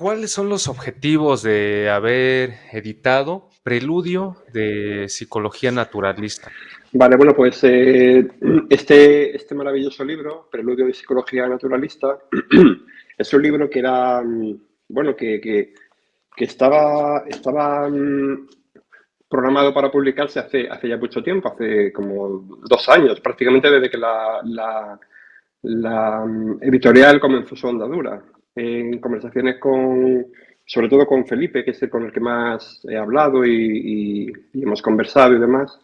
¿Cuáles son los objetivos de haber editado Preludio de Psicología Naturalista? Vale, bueno, pues este maravilloso libro, Preludio de Psicología Naturalista, es un libro que era, bueno, que estaba programado para publicarse hace ya mucho tiempo, hace como 2 años, prácticamente desde que la editorial comenzó su andadura. En conversaciones sobre todo con Felipe, que es el con el que más he hablado y hemos conversado y demás,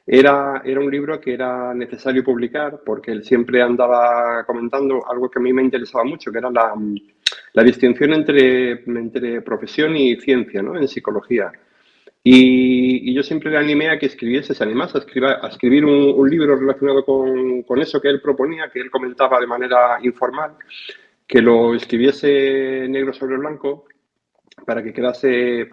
era un libro que era necesario publicar porque él siempre andaba comentando algo que a mí me interesaba mucho, que era la distinción entre profesión y ciencia, ¿no? En psicología. Y yo siempre le animé a que escribiese, se animase a escribir un libro relacionado con eso que él proponía, que él comentaba de manera informal, que lo escribiese negro sobre blanco para que quedase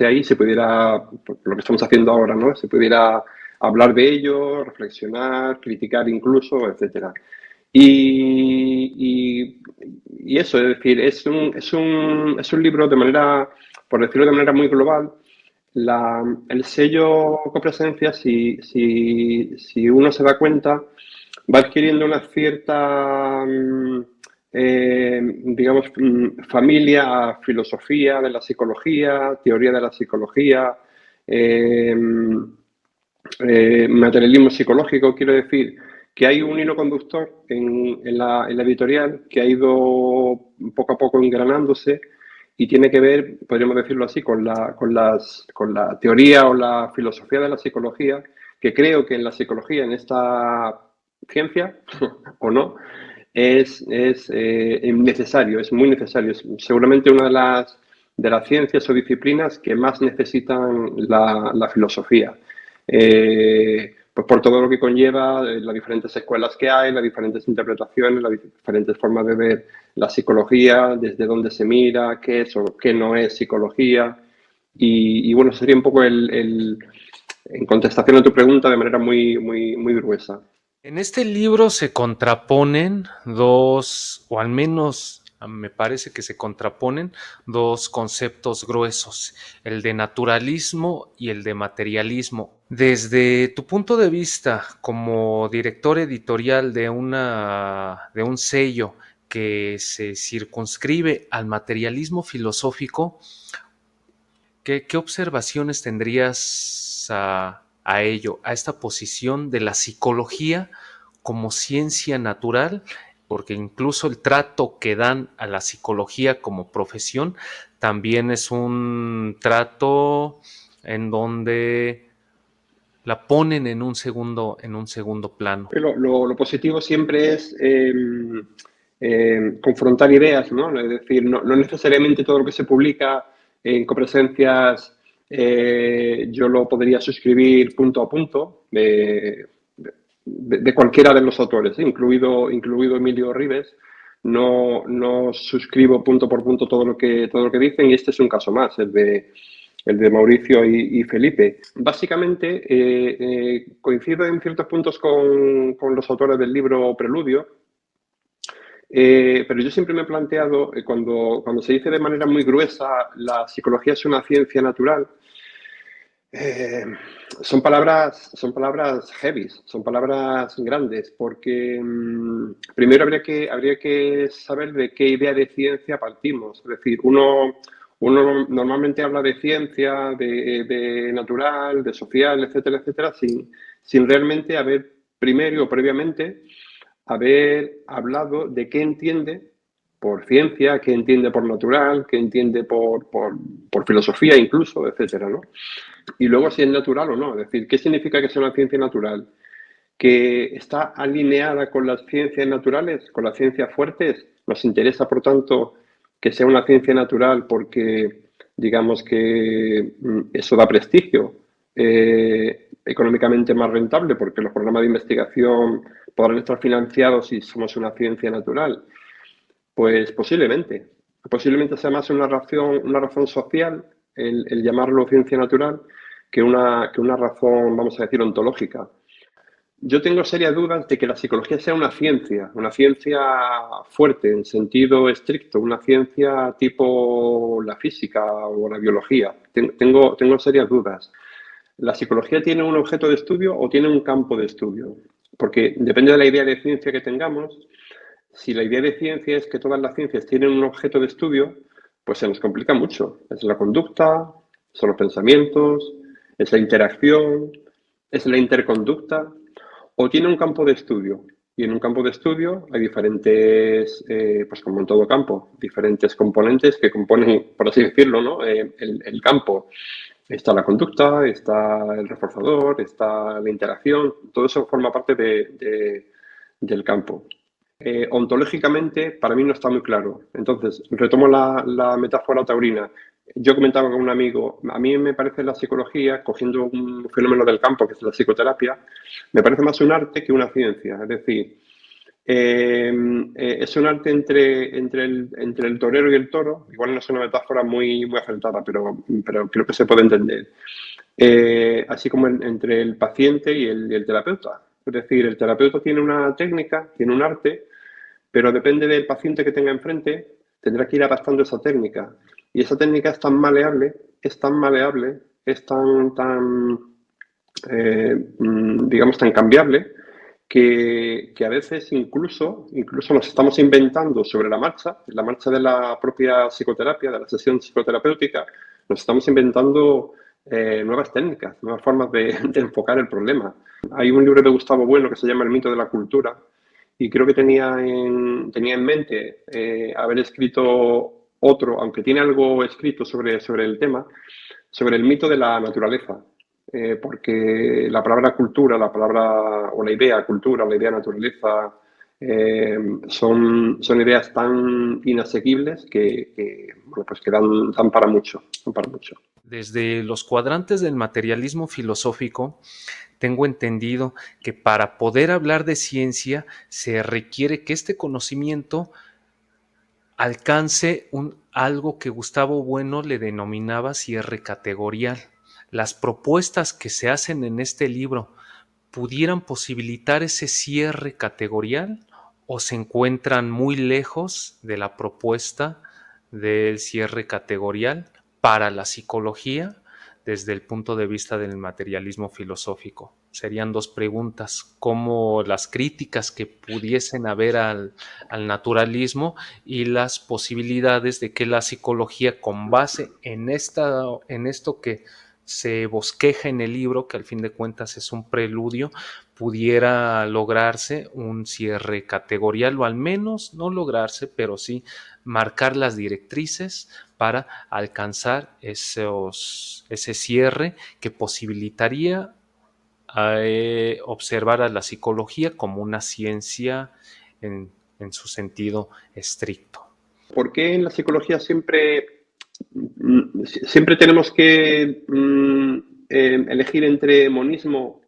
ahí, se pudiera, lo que estamos haciendo ahora, ¿no? Se pudiera hablar de ello, reflexionar, criticar incluso, etcétera. Y eso, es decir, es un libro de manera, por decirlo de manera muy global. El sello Copresencia, si uno se da cuenta, va adquiriendo una cierta, digamos, familia, filosofía de la psicología, teoría de la psicología, eh, materialismo psicológico. Quiero decir que hay un hilo conductor en la editorial que ha ido poco a poco engranándose y tiene que ver, podríamos decirlo así, con la teoría o la filosofía de la psicología, que creo que en la psicología, en esta ciencia, o no, es necesario, es muy necesario. Es seguramente una de las ciencias o disciplinas que más necesitan la filosofía. Pues por todo lo que conlleva, las diferentes escuelas que hay, las diferentes interpretaciones, las diferentes formas de ver la psicología, desde dónde se mira, qué es o qué no es psicología. Y bueno, sería un poco en contestación a tu pregunta de manera muy, muy, muy gruesa. En este libro se contraponen dos, o al menos me parece que se contraponen dos conceptos gruesos, el de naturalismo y el de materialismo. Desde tu punto de vista como director editorial de un sello que se circunscribe al materialismo filosófico, ¿qué observaciones tendrías a ello, a esta posición de la psicología como ciencia natural? Porque incluso el trato que dan a la psicología como profesión también es un trato en donde la ponen en un segundo plano. Lo positivo siempre es confrontar ideas, ¿no? Es decir, no necesariamente todo lo que se publica en Copresencias yo lo podría suscribir punto a punto de cualquiera de los autores, incluido Emilio Ribes. No suscribo punto por punto todo lo que dicen, y este es un caso más, el de Mauricio y Felipe. Básicamente, coincido en ciertos puntos con los autores del libro Preludio, pero yo siempre me he planteado, cuando se dice de manera muy gruesa, la psicología es una ciencia natural. eh, son palabras heavy, son palabras grandes, porque primero habría que saber de qué idea de ciencia partimos. Es decir, uno normalmente habla de ciencia, de natural, de social, etcétera, etcétera, sin realmente haber primero o previamente haber hablado de qué entiende por ciencia, qué entiende por natural, qué entiende por filosofía incluso, etcétera, ¿no? Y luego si es natural o no. Es decir, ¿qué significa que sea una ciencia natural? ¿Que está alineada con las ciencias naturales, con las ciencias fuertes? Nos interesa, por tanto, que sea una ciencia natural porque, digamos que eso da prestigio, económicamente más rentable, porque los programas de investigación podrán estar financiados si somos una ciencia natural. Pues posiblemente sea más una razón social el llamarlo ciencia natural que una razón, vamos a decir, ontológica. Yo tengo serias dudas de que la psicología sea una ciencia fuerte en sentido estricto, una ciencia tipo la física o la biología. Tengo serias dudas. ¿La psicología tiene un objeto de estudio o tiene un campo de estudio? Porque depende de la idea de ciencia que tengamos. Si la idea de ciencia es que todas las ciencias tienen un objeto de estudio, pues se nos complica mucho. Es la conducta, son los pensamientos, es la interacción, es la interconducta, o tiene un campo de estudio. Y en un campo de estudio hay diferentes, pues como en todo campo, diferentes componentes que componen, por así decirlo, ¿no? El campo. Está la conducta, está el reforzador, está la interacción, todo eso forma parte del campo. Ontológicamente, para mí no está muy claro. Entonces, retomo la metáfora taurina. Yo comentaba con un amigo, a mí me parece la psicología, cogiendo un fenómeno del campo, que es la psicoterapia, me parece más un arte que una ciencia. Es decir, es un arte entre el torero y el toro. Igual no es una metáfora muy acertada, pero creo que se puede entender. Así como entre el paciente y el terapeuta. Es decir, el terapeuta tiene una técnica, tiene un arte, pero depende del paciente que tenga enfrente, tendrá que ir adaptando esa técnica. Y esa técnica es tan maleable, es digamos, tan cambiable, que a veces incluso nos estamos inventando sobre la marcha de la propia psicoterapia, de la sesión psicoterapéutica, nos estamos inventando nuevas técnicas, nuevas formas de enfocar el problema. Hay un libro de Gustavo Bueno que se llama El mito de la cultura y creo que tenía en mente haber escrito otro, aunque tiene algo escrito sobre el tema, sobre el mito de la naturaleza. Porque la palabra cultura, o la idea cultura, la idea naturaleza, son ideas tan inasequibles bueno, pues que dan para mucho, dan para mucho. Desde los cuadrantes del materialismo filosófico, tengo entendido que para poder hablar de ciencia se requiere que este conocimiento alcance algo que Gustavo Bueno le denominaba cierre categorial. Las propuestas que se hacen en este libro pudieran posibilitar ese cierre categorial o se encuentran muy lejos de la propuesta del cierre categorial para la psicología desde el punto de vista del materialismo filosófico. Serían dos preguntas, cómo las críticas que pudiesen haber al naturalismo y las posibilidades de que la psicología, con base en esto que se bosqueja en el libro, que al fin de cuentas es un preludio, pudiera lograrse un cierre categorial, o al menos no lograrse, pero sí marcar las directrices para alcanzar ese cierre que posibilitaría observar a la psicología como una ciencia en su sentido estricto. ¿Por qué en la psicología siempre tenemos que elegir entre monismo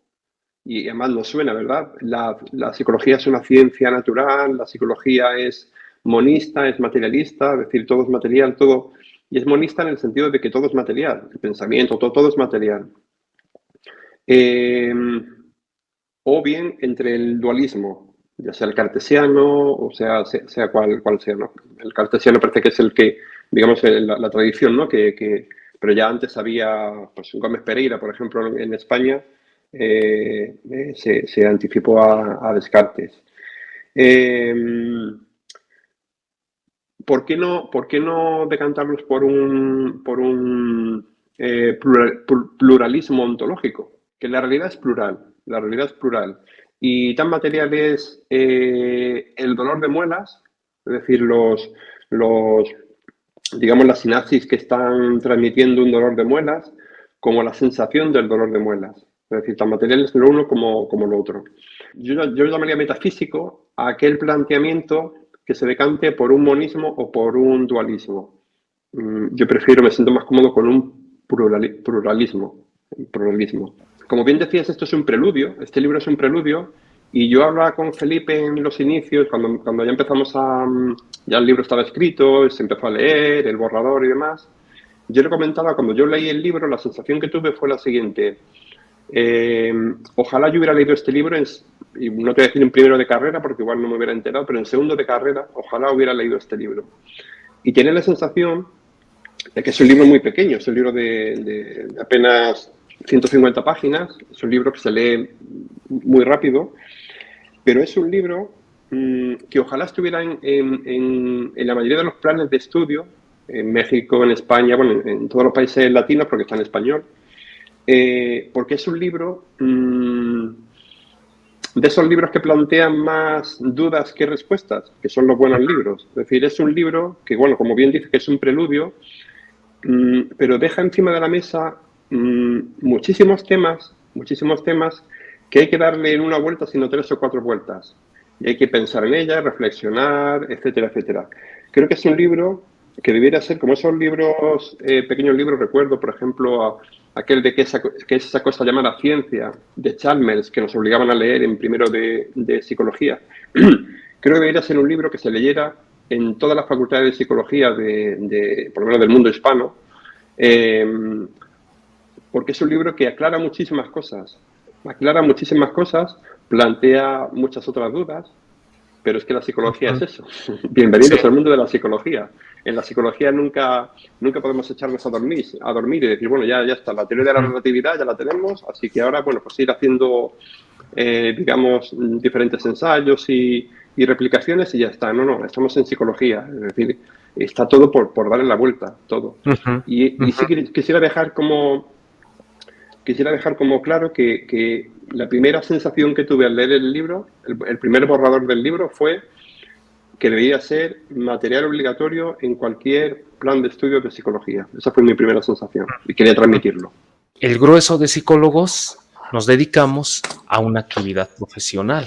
y además nos suena, ¿verdad? La psicología es una ciencia natural, la psicología es monista, es materialista, es decir, todo es material, todo. Y es monista en el sentido de que todo es material, el pensamiento, todo es material. O bien entre el dualismo, ya sea el cartesiano, o sea cual sea, ¿no? El cartesiano parece que es el que, digamos, la tradición, ¿no? Pero ya antes había, pues Gómez Pereira, por ejemplo, en España, se anticipó a Descartes. ¿Por qué no decantarnos por un pluralismo ontológico? Que la realidad es plural, la realidad es plural. Y tan material es el dolor de muelas, es decir, digamos, las sinapsis que están transmitiendo un dolor de muelas, como la sensación del dolor de muelas. Es decir, tan material es lo uno como lo otro. Yo llamaría metafísico a aquel planteamiento que se decante por un monismo o por un dualismo. Yo me siento más cómodo con un pluralismo. Como bien decías, esto es un preludio, este libro es un preludio, y yo hablaba con Felipe en los inicios, cuando ya empezamos ya el libro estaba escrito, se empezó a leer, el borrador y demás. Yo le comentaba, cuando yo leí el libro, la sensación que tuve fue la siguiente. Ojalá yo hubiera leído este libro, y no te voy a decir en primero de carrera porque igual no me hubiera enterado, pero en segundo de carrera, ojalá hubiera leído este libro. Y tenía la sensación de que es un libro muy pequeño, es un libro de apenas 150 páginas, es un libro que se lee muy rápido, pero es un libro que ojalá estuviera en la mayoría de los planes de estudio, en México, en España, bueno, en todos los países latinos porque está en español, porque es un libro de esos libros que plantean más dudas que respuestas, que son los buenos libros. Es decir, es un libro que, bueno, como bien dice, que es un preludio, pero deja encima de la mesa muchísimos temas que hay que darle en una vuelta, sino 3 o 4 vueltas. Y hay que pensar en ella, reflexionar, etcétera, etcétera. Creo que es un libro que debiera ser como esos libros, pequeños libros, recuerdo, por ejemplo, aquel de que es esa cosa llamada ciencia, de Chalmers, que nos obligaban a leer en primero de psicología. Creo que debería ser un libro que se leyera en todas las facultades de psicología, por lo menos del mundo hispano, porque es un libro que aclara muchísimas cosas, plantea muchas otras dudas, pero es que la psicología es eso. Bienvenidos Sí. al mundo de la psicología. En la psicología nunca podemos echarnos a dormir y decir, bueno, ya está, la teoría de la relatividad ya la tenemos, así que ahora, bueno, pues ir haciendo, digamos, diferentes ensayos y replicaciones y ya está. No, estamos en psicología, es decir, está todo por darle la vuelta, todo. Y sí quisiera dejar como claro que la primera sensación que tuve al leer el libro, el primer borrador del libro, fue que debía ser material obligatorio en cualquier plan de estudio de psicología. Esa fue mi primera sensación y quería transmitirlo. El grueso de psicólogos nos dedicamos a una actividad profesional.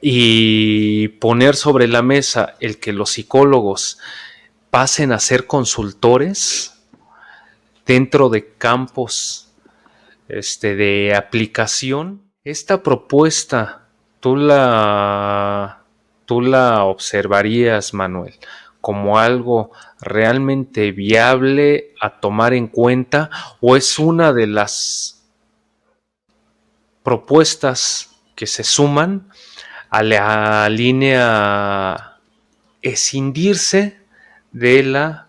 Y poner sobre la mesa el que los psicólogos pasen a ser consultores dentro de campos de aplicación. Esta propuesta, tú la observarías, Manuel, como algo realmente viable a tomar en cuenta, o es una de las propuestas que se suman a la línea escindirse de la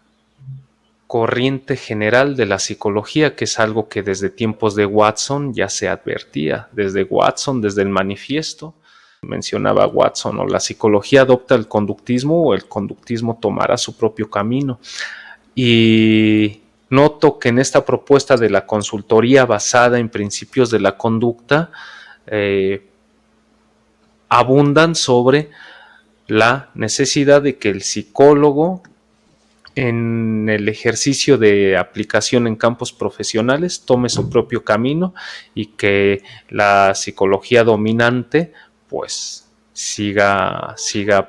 corriente general de la psicología, que es algo que desde tiempos de Watson ya se advertía, desde Watson, desde el manifiesto, mencionaba Watson, o la psicología adopta el conductismo o el conductismo tomará su propio camino. Y noto que en esta propuesta de la consultoría basada en principios de la conducta, abundan sobre la necesidad de que el psicólogo, en el ejercicio de aplicación en campos profesionales, tome su propio camino y que la psicología dominante pues siga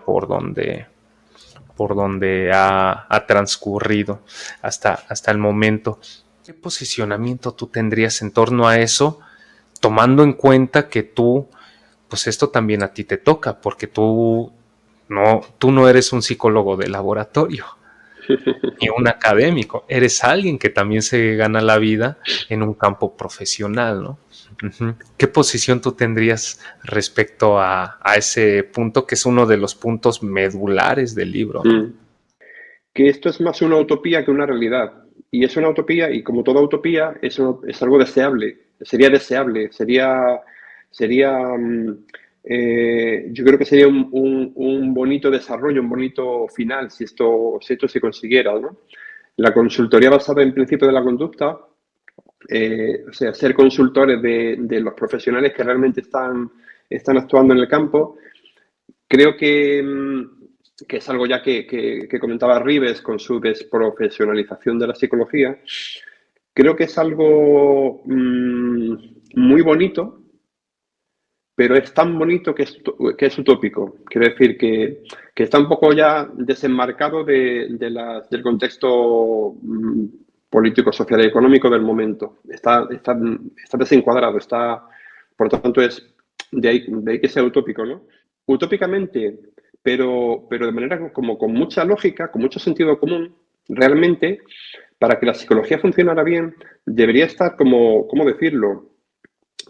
por donde ha transcurrido hasta el momento. ¿Qué posicionamiento tú tendrías en torno a eso, tomando en cuenta que tú, pues esto también a ti te toca, porque tú no eres un psicólogo de laboratorio ni un académico, eres alguien que también se gana la vida en un campo profesional, ¿no? ¿Qué posición tú tendrías respecto a ese punto, que es uno de los puntos medulares del libro, ¿no? Que esto es más una utopía que una realidad. Y es una utopía, y como toda utopía, es algo deseable. Sería deseable, yo creo que sería un bonito desarrollo, un bonito final si esto se consiguiera, ¿no? La consultoría basada en principio de la conducta, o sea, ser consultores de los profesionales que realmente están actuando en el campo, creo que es algo ya que comentaba Rives con su desprofesionalización de la psicología. Creo que es algo muy bonito, pero es tan bonito que es utópico. Quiero decir que está un poco ya desenmarcado del contexto político, social y económico del momento. Está desencuadrado, por lo tanto, es de ahí que sea utópico, ¿no? Utópicamente, pero de manera como con mucha lógica, con mucho sentido común, realmente, para que la psicología funcionara bien, debería estar como, ¿cómo decirlo?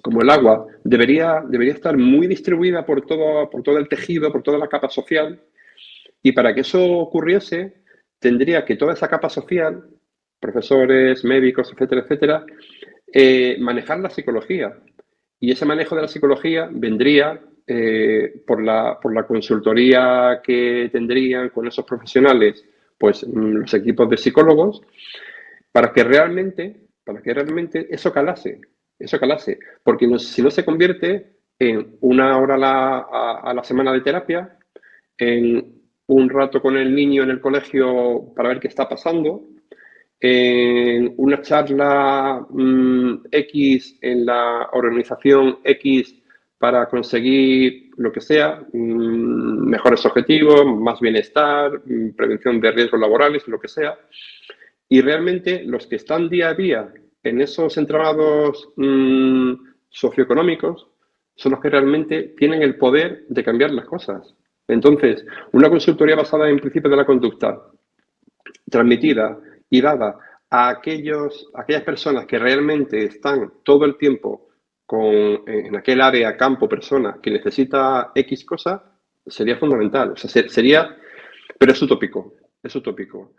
Como el agua, debería estar muy distribuida por todo el tejido, por toda la capa social, y para que eso ocurriese, tendría que toda esa capa social, profesores, médicos, etcétera, etcétera, manejar la psicología. Y ese manejo de la psicología vendría por la consultoría que tendrían con esos profesionales, pues los equipos de psicólogos, para que realmente eso calase, porque si no se convierte en una hora a la semana de terapia, en un rato con el niño en el colegio para ver qué está pasando, en una charla X en la organización X para conseguir lo que sea, mejores objetivos, más bienestar, prevención de riesgos laborales, lo que sea. Y realmente los que están día a día en esos entramados socioeconómicos son los que realmente tienen el poder de cambiar las cosas. Entonces, una consultoría basada en principios de la conducta, transmitida y dada a aquellas personas que realmente están todo el tiempo en aquel área, campo, persona que necesita X cosa, sería fundamental. O sea, sería, pero es utópico, es utópico.